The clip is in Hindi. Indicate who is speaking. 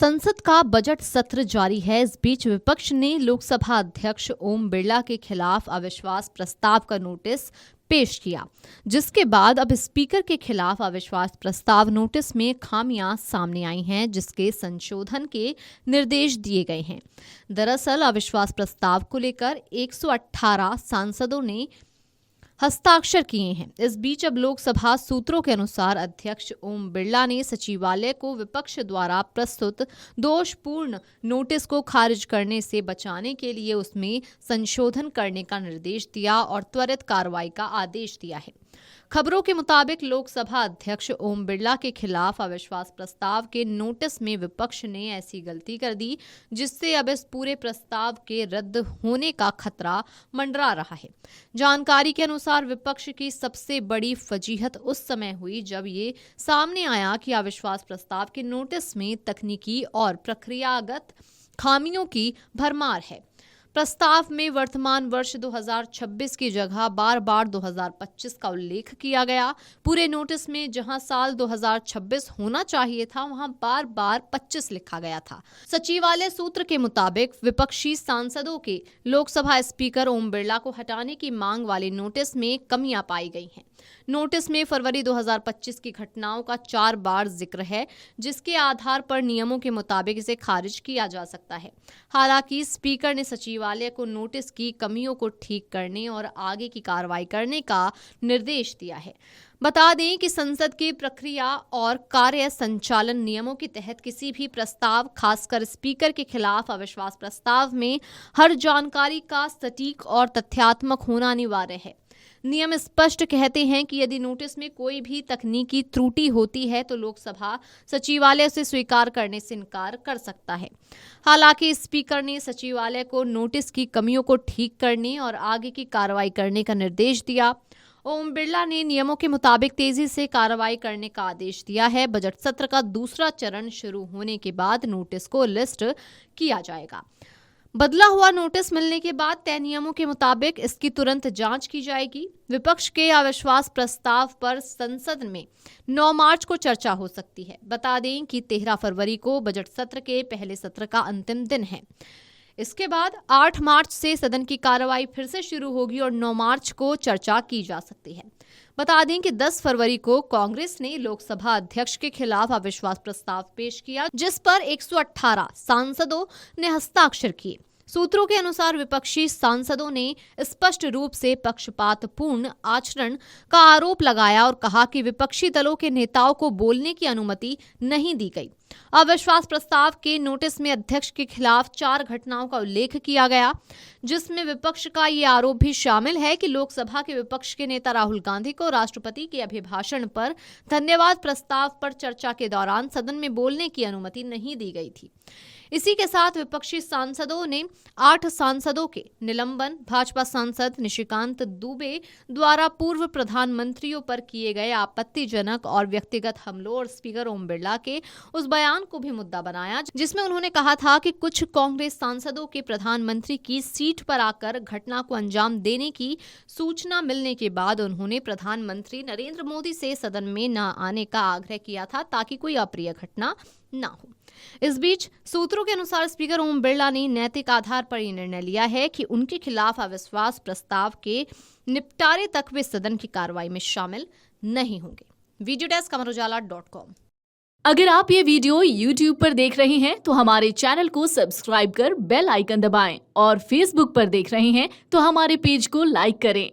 Speaker 1: संसद का बजट सत्र जारी है। इस बीच विपक्ष ने लोकसभा अध्यक्ष ओम बिरला के खिलाफ अविश्वास प्रस्ताव का नोटिस पेश किया, जिसके बाद अब स्पीकर के खिलाफ अविश्वास प्रस्ताव नोटिस में खामियां सामने आई हैं, जिसके संशोधन के निर्देश दिए गए हैं। दरअसल अविश्वास प्रस्ताव को लेकर 118 सांसदों ने हस्ताक्षर किए हैं। इस बीच अब लोकसभा सूत्रों के अनुसार अध्यक्ष ओम बिरला ने सचिवालय को विपक्ष द्वारा प्रस्तुत दोषपूर्ण नोटिस को खारिज करने से बचाने के लिए उसमें संशोधन करने का निर्देश दिया और त्वरित कार्रवाई का आदेश दिया है। खबरों के मुताबिक लोकसभा अध्यक्ष ओम बिरला के खिलाफ अविश्वास प्रस्ताव के नोटिस में विपक्ष ने ऐसी गलती कर दी, जिससे अब इस पूरे प्रस्ताव के रद्द होने का खतरा मंडरा रहा है। जानकारी के अनुसार विपक्ष की सबसे बड़ी फजीहत उस समय हुई जब ये सामने आया कि अविश्वास प्रस्ताव के नोटिस में तकनीकी और प्रक्रियागत खामियों की भरमार है। प्रस्ताव में वर्तमान वर्ष 2026 की जगह बार-बार 2025 का उल्लेख किया गया। पूरे नोटिस में जहां साल 2026 होना चाहिए था, वहां बार-बार 25 लिखा गया था। सचिवालय सूत्र के मुताबिक विपक्षी सांसदों के लोकसभा स्पीकर ओम बिरला को हटाने की मांग वाले नोटिस में कमियां पाई गई हैं। नोटिस में फरवरी 2025 की घटनाओं का 4 बार जिक्र है, जिसके आधार पर नियमों के मुताबिक इसे खारिज किया जा सकता है। हालांकि स्पीकर ने सचिवालय को नोटिस की कमियों को ठीक करने और आगे की कार्रवाई करने का निर्देश दिया है। बता दें कि संसद की प्रक्रिया और कार्य संचालन नियमों के तहत किसी भी प्रस्ताव, खासकर स्पीकर के खिलाफ अविश्वास प्रस्ताव में हर जानकारी का सटीक और तथ्यात्मक होना अनिवार्य है। नियम स्पष्ट कहते हैं कि यदि नोटिस में कोई भी तकनीकी त्रुटि होती है तो लोकसभा सचिवालय उसे स्वीकार करने से इनकार कर सकता है। हालांकि स्पीकर ने सचिवालय को नोटिस की कमियों को ठीक करने और आगे की कार्रवाई करने का निर्देश दिया। ओम बिरला ने नियमों के मुताबिक तेजी से कार्रवाई करने का आदेश दिया है। बजट सत्र का दूसरा चरण शुरू होने के बाद नोटिस को लिस्ट किया जाएगा। बदला हुआ नोटिस मिलने के बाद तय नियमों के मुताबिक इसकी तुरंत जांच की जाएगी। विपक्ष के अविश्वास प्रस्ताव पर संसद में 9 मार्च को चर्चा हो सकती है। बता दें कि 13 फरवरी को बजट सत्र के पहले सत्र का अंतिम दिन है। इसके बाद 8 मार्च से सदन की कार्रवाई फिर से शुरू होगी और 9 मार्च को चर्चा की जा सकती है। बता दें कि 10 फरवरी को कांग्रेस ने लोकसभा अध्यक्ष के खिलाफ अविश्वास प्रस्ताव पेश किया, जिस पर 118 सांसदों ने हस्ताक्षर किए। सूत्रों के अनुसार विपक्षी सांसदों ने स्पष्ट रूप से पक्षपातपूर्ण आचरण का आरोप लगाया और कहा कि विपक्षी दलों के नेताओं को बोलने की अनुमति नहीं दी गई। अविश्वास प्रस्ताव के नोटिस में अध्यक्ष के खिलाफ 4 घटनाओं का उल्लेख किया गया, जिसमें विपक्ष का ये आरोप भी शामिल है कि लोकसभा के विपक्ष के नेता राहुल गांधी को राष्ट्रपति के अभिभाषण पर धन्यवाद प्रस्ताव पर चर्चा के दौरान सदन में बोलने की अनुमति नहीं दी गई थी। इसी के साथ विपक्षी सांसदों ने 8 सांसदों के निलंबन, भाजपा सांसद निशिकांत दुबे द्वारा पूर्व प्रधानमंत्रियों पर किए गए आपत्तिजनक और व्यक्तिगत हमलों और स्पीकर ओम बिरला के उस बयान को भी मुद्दा बनाया, जिसमें उन्होंने कहा था कि कुछ कांग्रेस सांसदों के प्रधानमंत्री की सीट पर आकर घटना को अंजाम देने की सूचना मिलने के बाद उन्होंने प्रधानमंत्री नरेंद्र मोदी से सदन में न आने का आग्रह किया था, ताकि कोई अप्रिय घटना न हो। इस बीच सूत्रों के अनुसार स्पीकर ओम बिरला ने नैतिक आधार पर यह निर्णय लिया है कि उनके खिलाफ अविश्वास प्रस्ताव के निपटारे तक वे सदन की कार्रवाई में शामिल नहीं होंगे। Video desk amarujala.com।
Speaker 2: अगर आप ये वीडियो YouTube पर देख रहे हैं तो हमारे चैनल को सब्सक्राइब कर बेल आइकन दबाएं और Facebook पर देख रहे हैं तो हमारे पेज को लाइक करें।